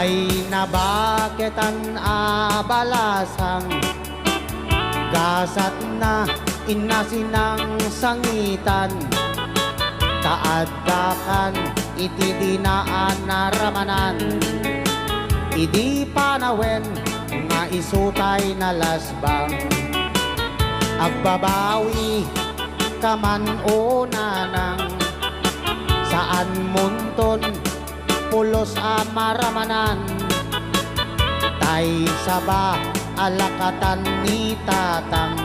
Tay na baketan abalasang gasat na inasinang sangitan taaddakan iti dinaan naramanan idi panawen nga isutay na lasbang agbabawi kaman o nanang saan munton pulos amaramanan tay saba alakatan ni tatang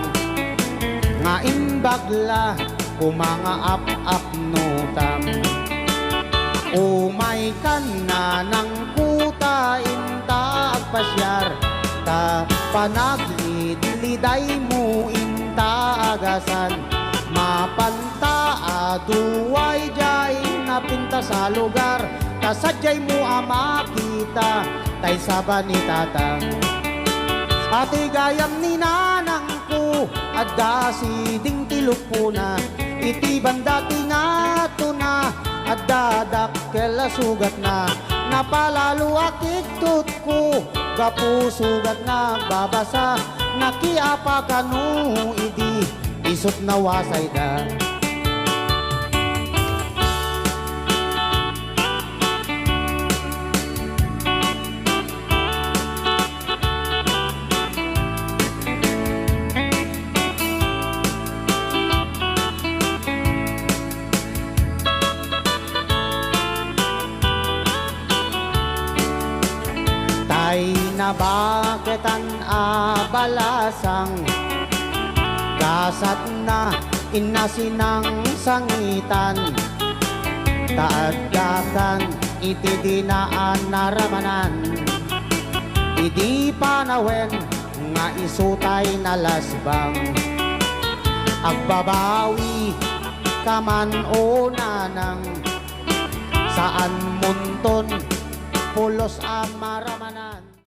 nga imbagla kumanga ap nutang umay kan na ng kuta inta agpasyar ta panaglidliday mo inta agasan mapanta aduway jay napinta sa lugar kasadyay mo makita tay saba ni tatang ati gayam ni nanang ko at dasiding tilupuna iti bandati nga tuna at dadakkel sugat na napalalo akitut ko gapusugat na babasa nakiapa kanu idi isot na wasay da tay na baketan abalasang gasat na inasinang sangitan taaddakan iti dinaan naramanan idi panawen nga isutay na lasbang agbabawi kaman o nanang saan munton pulos amaramanan